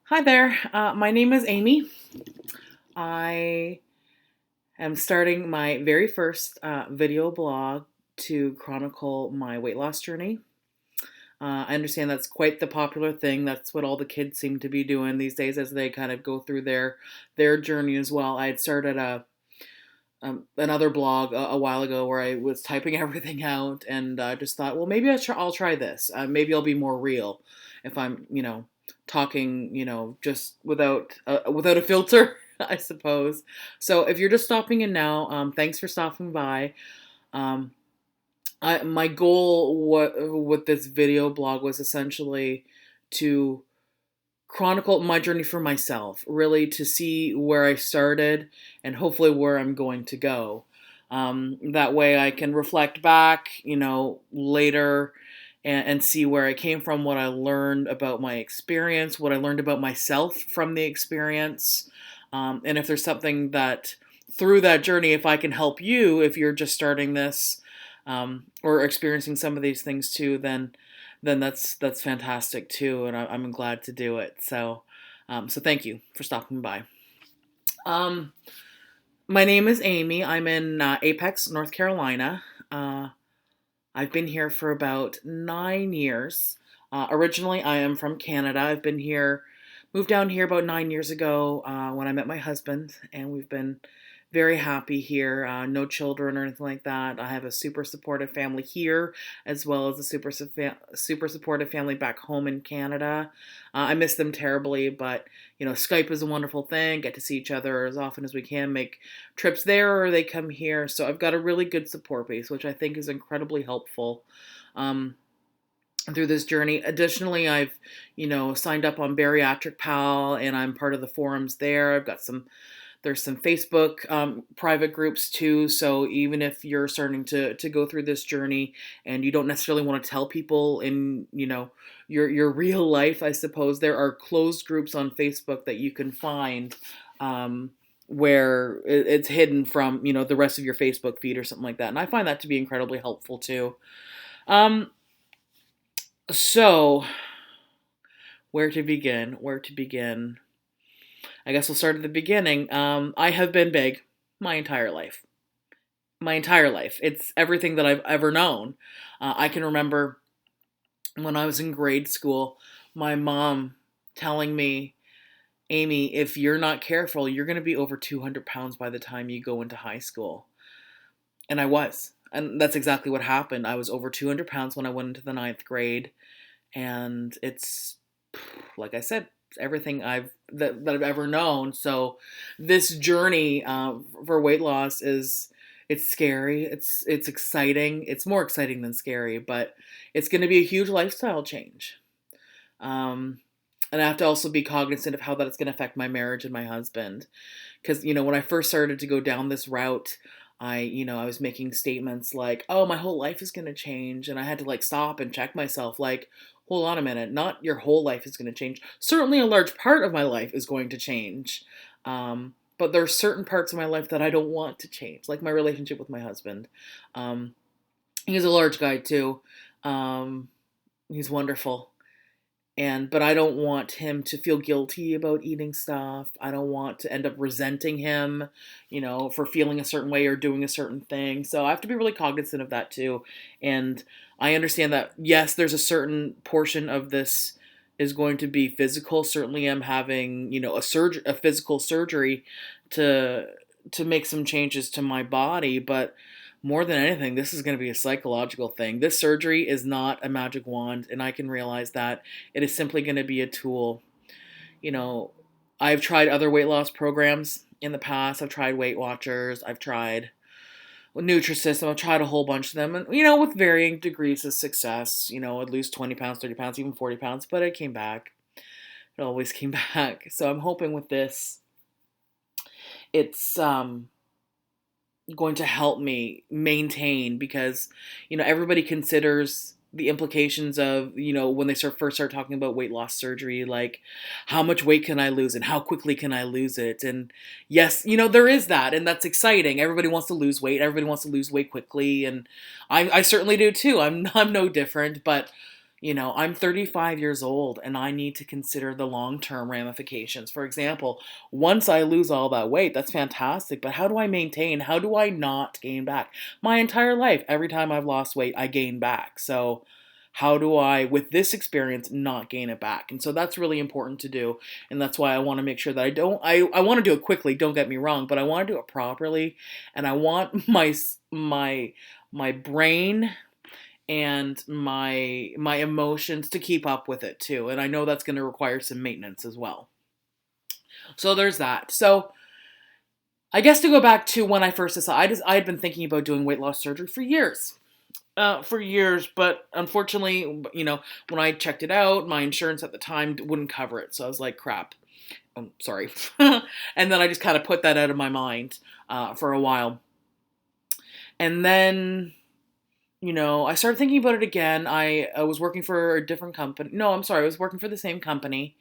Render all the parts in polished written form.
Hi there. My name is Amy. I am starting my very first video blog to chronicle my weight loss journey. I understand that's quite the popular thing. That's what all the kids seem to be doing these days as they kind of go through their journey as well. I had started another blog a while ago where I was typing everything out, and I just thought, well, maybe I'll try this. Maybe I'll be more real if I'm, talking, just without a filter, I suppose. So if you're just stopping in now, thanks for stopping by. Um, my goal with this video blog was essentially to chronicle my journey for myself, really to see where I started and hopefully where I'm going to go. That way I can reflect back, later and see where I came from, what I learned about my experience, what I learned about myself from the experience. And if there's something that through that journey, if I can help you, if you're just starting this or experiencing some of these things too, then that's fantastic too, and I'm glad to do it. So thank you for stopping by. Um, my name is Amy. I'm in Apex, North Carolina. I've been here for about 9 years. Originally, I am from Canada. Moved down here about 9 years ago when I met my husband, and we've been very happy here. No children or anything like that. I have a super supportive family here, as well as a super supportive family back home in Canada. I miss them terribly, but Skype is a wonderful thing. Get to see each other as often as we can. Make trips there, or they come here. So I've got a really good support base, which I think is incredibly helpful. Um, through this journey. Additionally, I've, signed up on Bariatric Pal, and I'm part of the forums there. There's some Facebook private groups too. So even if you're starting to go through this journey and you don't necessarily want to tell people in, your real life, I suppose there are closed groups on Facebook that you can find where it's hidden from, the rest of your Facebook feed or something like that. And I find that to be incredibly helpful too. Um, so where to begin? Where to begin? I guess we'll start at the beginning. I have been big my entire life. My entire life. It's everything that I've ever known. I can remember when I was in grade school, my mom telling me, Amy, if you're not careful, you're going to be over 200 pounds by the time you go into high school. And I was. And that's exactly what happened. I was over 200 pounds when I went into the ninth grade. And it's, like I said, everything that I've ever known. So this journey for weight loss it's scary. It's exciting. It's more exciting than scary, but it's going to be a huge lifestyle change. Um, and I have to also be cognizant of how that's going to affect my marriage and my husband. Because when I first started to go down this route, I was making statements like, "Oh, my whole life is going to change," and I had to stop and check myself, hold on a minute, not your whole life is going to change. Certainly, a large part of my life is going to change, but there are certain parts of my life that I don't want to change, like my relationship with my husband. Um, he's a large guy too. Um, he's wonderful. But I don't want him to feel guilty about eating stuff. I don't want to end up resenting him, for feeling a certain way or doing a certain thing. So I have to be really cognizant of that too. And I understand that, yes, there's a certain portion of this is going to be physical. Certainly I'm having, a physical surgery to make some changes to my body, but more than anything, this is going to be a psychological thing. This surgery is not a magic wand, and I can realize that it is simply going to be a tool. You know, I've tried other weight loss programs in the past. I've tried Weight Watchers. I've tried Nutrisystem. I've tried a whole bunch of them, and with varying degrees of success. I'd lose 20 pounds, 30 pounds, even 40 pounds, but it came back. It always came back. So I'm hoping with this, it's going to help me maintain, because everybody considers the implications of when they first start talking about weight loss surgery, like how much weight can I lose and how quickly can I lose it. And yes, there is that, and that's exciting. Everybody wants to lose weight. Everybody wants to lose weight quickly, and I certainly do too. I'm no different, but I'm 35 years old and I need to consider the long term ramifications. For example, once I lose all that weight, that's fantastic, but how do I maintain? How do I not gain back? My entire life, every time I've lost weight, I gain back. So, how do I, with this experience, not gain it back? And so that's really important to do. And that's why I want to make sure that I want to do it quickly, don't get me wrong, but I want to do it properly. And I want my brain and my emotions to keep up with it too. And I know that's going to require some maintenance as well. So there's that. So I guess to go back to when I first decided, I had been thinking about doing weight loss surgery for years. But unfortunately, when I checked it out, my insurance at the time wouldn't cover it. So I was like, crap. I'm sorry. And then I just kind of put that out of my mind for a while. And then I started thinking about it again. I was working for a different company. No, I'm sorry. I was working for the same company,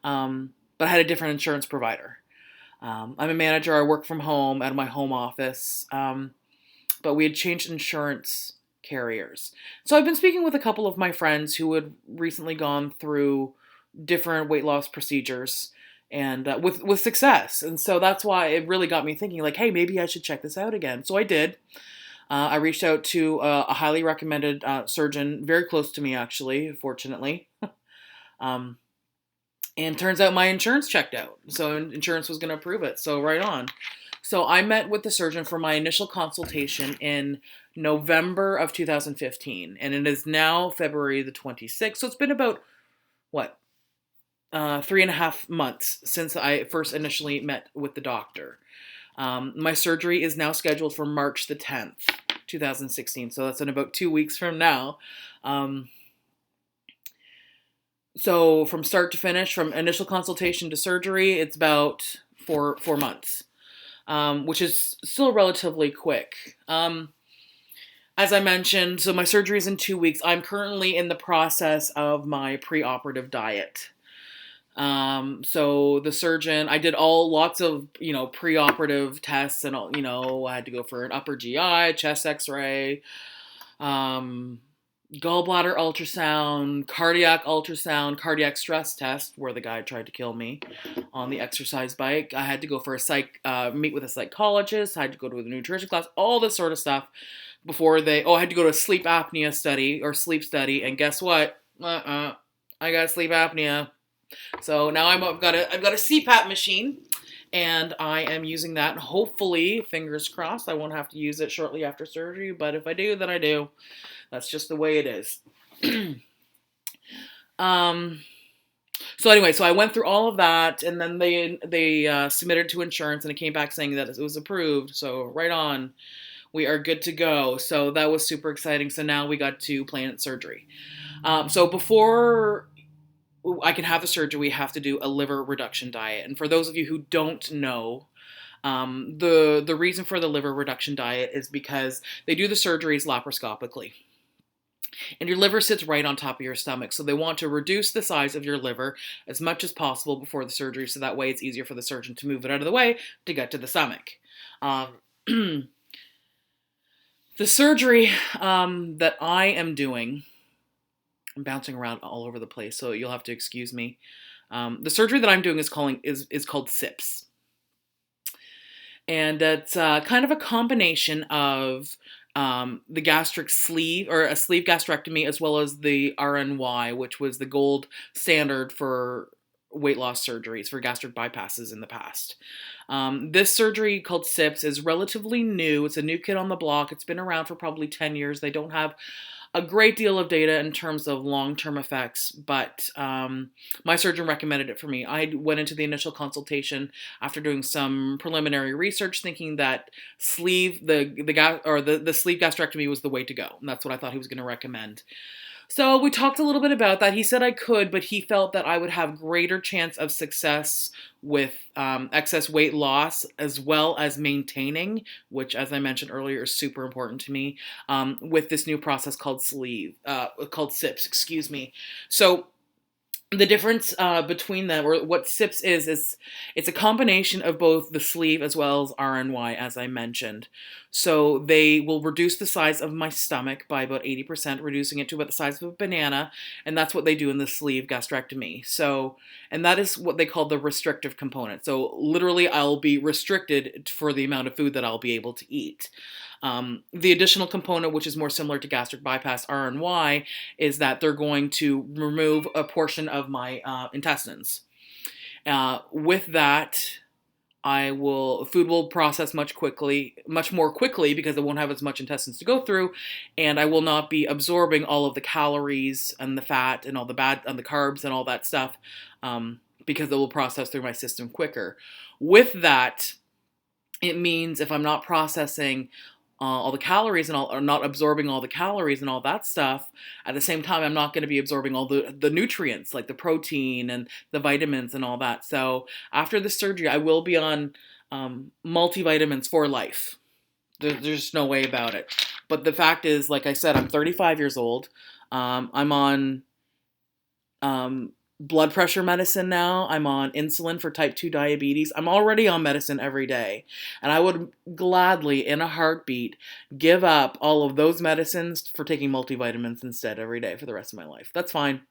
but I had a different insurance provider. I'm a manager. I work from home out of my home office, but we had changed insurance carriers. So I've been speaking with a couple of my friends who had recently gone through different weight loss procedures and with success. And so that's why it really got me thinking, like, hey, maybe I should check this out again. So I did. I reached out to a highly recommended surgeon, very close to me, actually, fortunately. And turns out my insurance checked out. So insurance was going to approve it. So right on. So I met with the surgeon for my initial consultation in November of 2015. And it is now February the 26th. So it's been about, 3.5 months since I first initially met with the doctor. My surgery is now scheduled for March the 10th, 2016. So that's in about 2 weeks from now. So from start to finish, from initial consultation to surgery, it's about four months, which is still relatively quick. As I mentioned, so my surgery is in 2 weeks. I'm currently in the process of my preoperative diet. So the surgeon, I did lots of, preoperative tests and all, I had to go for an upper GI, chest x-ray, gallbladder ultrasound, cardiac stress test, where the guy tried to kill me on the exercise bike. I had to go for meet with a psychologist. I had to go to a nutrition class, all this sort of stuff before I had to go to a sleep apnea study or sleep study. And guess what? I got sleep apnea. So now I've got a CPAP machine, and I am using that. And hopefully, fingers crossed, I won't have to use it shortly after surgery. But if I do, then I do. That's just the way it is. So anyway, so I went through all of that, and then they submitted to insurance, and it came back saying that it was approved. So right on, we are good to go. So that was super exciting. So now we got to plan surgery. So before I can have the surgery, we have to do a liver reduction diet. And for those of you who don't know, the reason for the liver reduction diet is because they do the surgeries laparoscopically. And your liver sits right on top of your stomach. So they want to reduce the size of your liver as much as possible before the surgery, so that way it's easier for the surgeon to move it out of the way to get to the stomach. The surgery that I am doing, I'm bouncing around all over the place, so you'll have to excuse me. The surgery that I'm doing is called SIPS. And it's kind of a combination of the gastric sleeve, or a sleeve gastrectomy, as well as the RNY, which was the gold standard for weight loss surgeries, for gastric bypasses in the past. This surgery called SIPS is relatively new. It's a new kid on the block. It's been around for probably 10 years. They don't have a great deal of data in terms of long-term effects, but my surgeon recommended it for me. I went into the initial consultation after doing some preliminary research, thinking that the sleeve gastrectomy was the way to go, and that's what I thought he was going to recommend. So we talked a little bit about that. He said I could, but he felt that I would have greater chance of success with excess weight loss, as well as maintaining, which, as I mentioned earlier, is super important to me, with this new process called SIPS. So The difference between them, or what SIPS is it's a combination of both the sleeve as well as RNY, as I mentioned. So they will reduce the size of my stomach by about 80%, reducing it to about the size of a banana, and that's what they do in the sleeve gastrectomy. So, and that is what they call the restrictive component. So literally, I'll be restricted for the amount of food that I'll be able to eat. The additional component, which is more similar to gastric bypass RNY, is that they're going to remove a portion of my intestines. With that, food will process much more quickly because it won't have as much intestines to go through, and I will not be absorbing all of the calories and the fat and all the bad and the carbs and all that stuff, because it will process through my system quicker. With that, it means if I'm not processing all the calories or not absorbing all the calories and all that stuff, at the same time, I'm not going to be absorbing all the nutrients like the protein and the vitamins and all that. So after the surgery, I will be on multivitamins for life. There's no way about it. But the fact is, like I said, I'm 35 years old. I'm on blood pressure medicine now. I'm on insulin for type 2 diabetes. I'm already on medicine every day. And I would gladly, in a heartbeat, give up all of those medicines for taking multivitamins instead every day for the rest of my life. That's fine.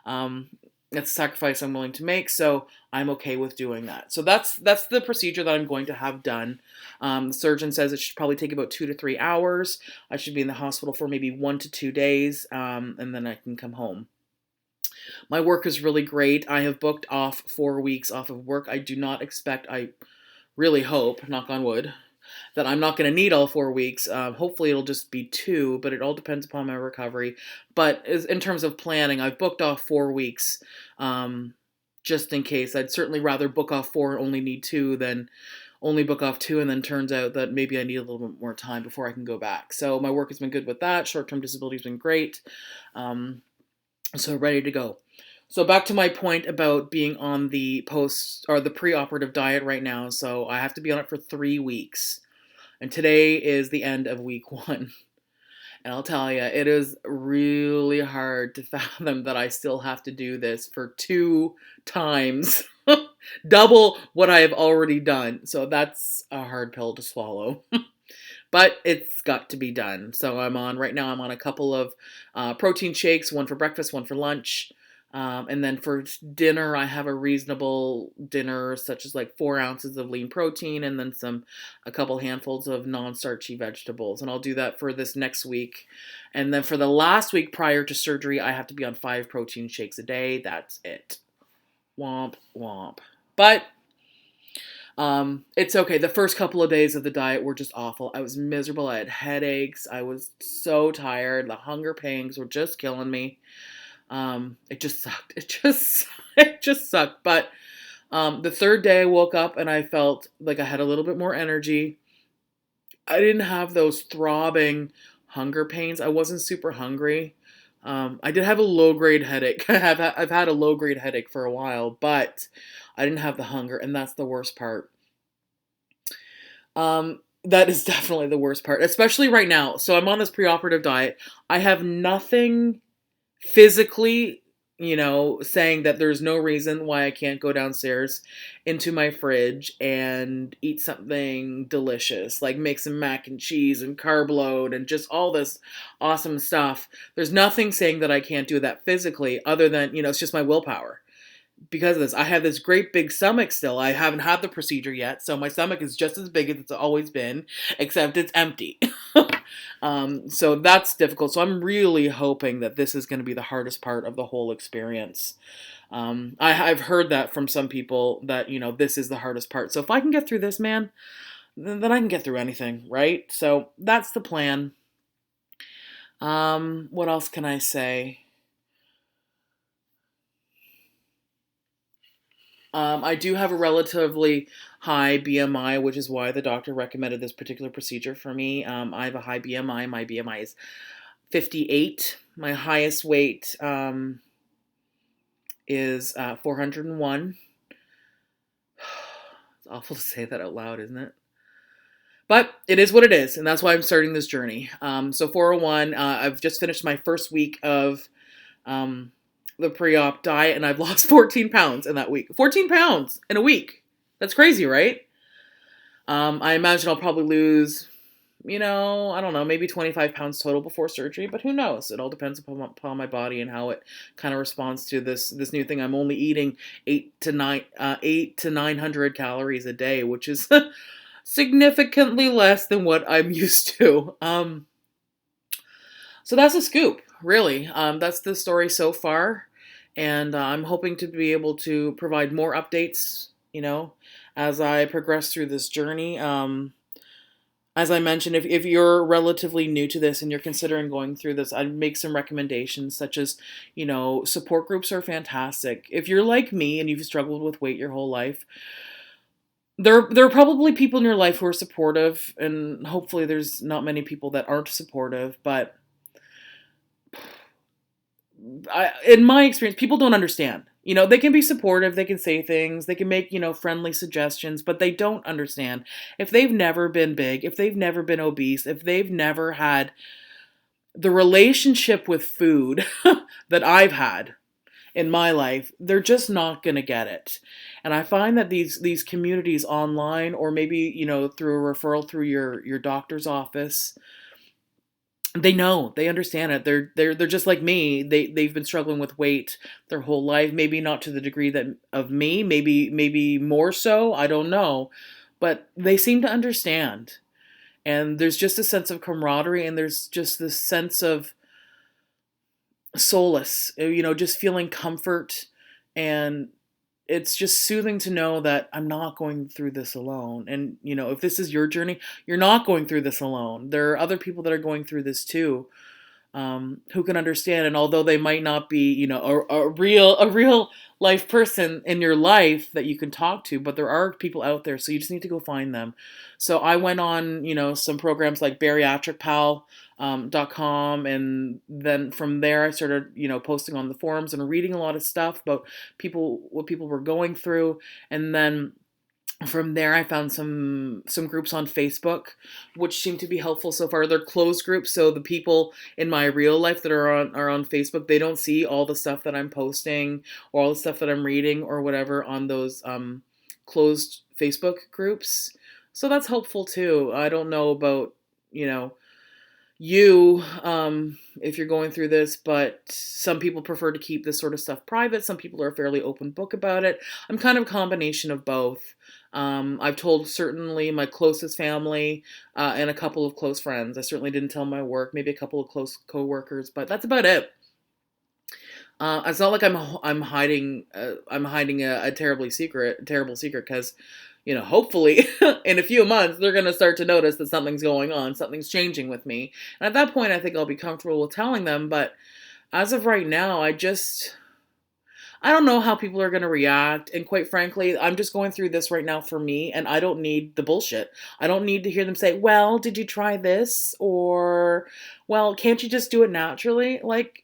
It's a sacrifice I'm willing to make, so I'm okay with doing that. So that's the procedure that I'm going to have done. The surgeon says it should probably take about 2 to 3 hours. I should be in the hospital for maybe 1 to 2 days, and then I can come home. My work is really great. I have booked off 4 weeks off of work. I do not expect, I really hope, knock on wood, that I'm not going to need all 4 weeks. Hopefully it'll just be 2, but it all depends upon my recovery. But in terms of planning, I've booked off 4 weeks just in case. I'd certainly rather book off 4 and only need 2 than only book off 2 and then turns out that maybe I need a little bit more time before I can go back. So my work has been good with that. Short-term disability has been great. So ready to go. So back to my point about being on the pre-operative diet right now. So I have to be on it for 3 weeks. And today is the end of week 1. And I'll tell you, it is really hard to fathom that I still have to do this for 2 times. Double what I have already done. So that's a hard pill to swallow. But it's got to be done. So right now I'm on a couple of protein shakes, one for breakfast, one for lunch. And then for dinner, I have a reasonable dinner, such as like 4 ounces of lean protein and then a couple handfuls of non-starchy vegetables. And I'll do that for this next week. And then for the last week prior to surgery, I have to be on 5 protein shakes a day. That's it. Womp, womp. But it's okay. The first couple of days of the diet were just awful. I was miserable. I had headaches. I was so tired. The hunger pangs were just killing me. It just sucked. It just sucked. But the third day I woke up and I felt like I had a little bit more energy. I didn't have those throbbing hunger pains. I wasn't super hungry. I did have a low-grade headache. I've had a low-grade headache for a while, but I didn't have the hunger, and that's the worst part. That is definitely the worst part, especially right now. So I'm on this preoperative diet. I have nothing physically, saying that there's no reason why I can't go downstairs into my fridge and eat something delicious, like make some mac and cheese and carb load and just all this awesome stuff. There's nothing saying that I can't do that physically other than, it's just my willpower. Because of this, I have this great big stomach still. I haven't had the procedure yet, so my stomach is just as big as it's always been, except it's empty. So that's difficult. So I'm really hoping that this is going to be the hardest part of the whole experience. I've heard that from some people that, this is the hardest part. So if I can get through this, man, then I can get through anything, right? So that's the plan. What else can I say? I do have a relatively high BMI, which is why the doctor recommended this particular procedure for me. I have a high BMI. My BMI is 58. My highest weight is 401. It's awful to say that out loud, isn't it? But it is what it is, and that's why I'm starting this journey. So 401, I've just finished my first week of the pre-op diet, and I've lost 14 pounds in that week. 14 pounds in a week. That's crazy, right? I imagine I'll probably lose, I don't know, maybe 25 pounds total before surgery, but who knows? It all depends upon my body and how it kind of responds to this new thing. I'm only eating 8 to 900 calories a day, which is significantly less than what I'm used to. So that's a scoop, really. That's the story so far, and I'm hoping to be able to provide more updates, as I progress through this journey. As I mentioned, if you're relatively new to this and you're considering going through this, I'd make some recommendations such as, support groups are fantastic. If you're like me and you've struggled with weight your whole life, there are probably people in your life who are supportive, and hopefully there's not many people that aren't supportive, but in my experience, people don't understand. They can be supportive, they can say things, they can make, friendly suggestions, but they don't understand. If they've never been big, if they've never been obese, if they've never had the relationship with food that I've had in my life, they're just not going to get it. And I find that these communities online, or maybe, through a referral through your doctor's office, they understand it. They're just like me. They've been struggling with weight their whole life. Maybe not to the degree that of me. Maybe more so. I don't know, but they seem to understand. And there's just a sense of camaraderie, and there's just this sense of solace. Just feeling comfort, and it's just soothing to know that I'm not going through this alone. And, if this is your journey, you're not going through this alone. There are other people that are going through this too, who can understand. And although they might not be, a real life person in your life that you can talk to, but there are people out there. So you just need to go find them. So I went on, some programs like bariatricpal.com, and then from there I started, posting on the forums and reading a lot of stuff about what people were going through. And then from there, I found some groups on Facebook, which seem to be helpful so far. They're closed groups, so the people in my real life that are on Facebook, they don't see all the stuff that I'm posting or all the stuff that I'm reading or whatever on those closed Facebook groups. So that's helpful too. I don't know about if you're going through this, but some people prefer to keep this sort of stuff private. Some people are a fairly open book about it. I'm kind of a combination of both. I've told certainly my closest family and a couple of close friends. I certainly didn't tell my work, maybe a couple of close coworkers, but that's about it. It's not like I'm hiding a terrible secret because hopefully in a few months they're going to start to notice that something's going on, something's changing with me, and at that point I think I'll be comfortable with telling them. But as of right now, I don't know how people are going to react. And quite frankly, I'm just going through this right now for me, and I don't need the bullshit. I don't need to hear them say, well, did you try this? Or, well, can't you just do it naturally? Like,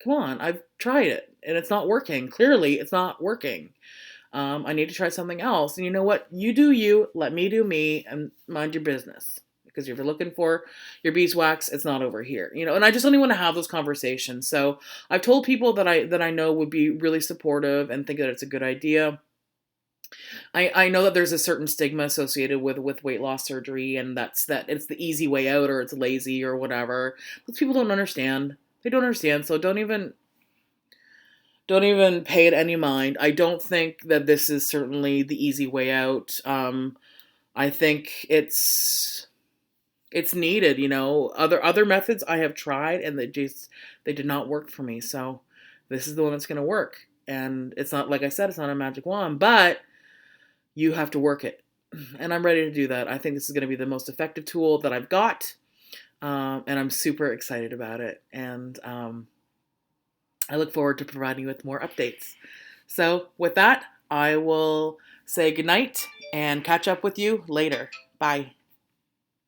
come on, I've tried it and it's not working. Clearly, it's not working. I need to try something else. And you know what? You do you, let me do me, and mind your business. Because if you're looking for your beeswax, it's not over here. And I just only want to have those conversations. So I've told people that I know would be really supportive and think that it's a good idea. I know that there's a certain stigma associated with weight loss surgery, and that it's the easy way out, or it's lazy or whatever. Those people don't understand. They don't understand. So don't even pay it any mind. I don't think that this is certainly the easy way out. I think it's needed. Other methods I have tried, and they did not work for me. So this is the one that's going to work. And it's not, like I said, it's not a magic wand, but you have to work it. And I'm ready to do that. I think this is going to be the most effective tool that I've got. And I'm super excited about it. And I look forward to providing you with more updates. So with that, I will say goodnight and catch up with you later. Bye.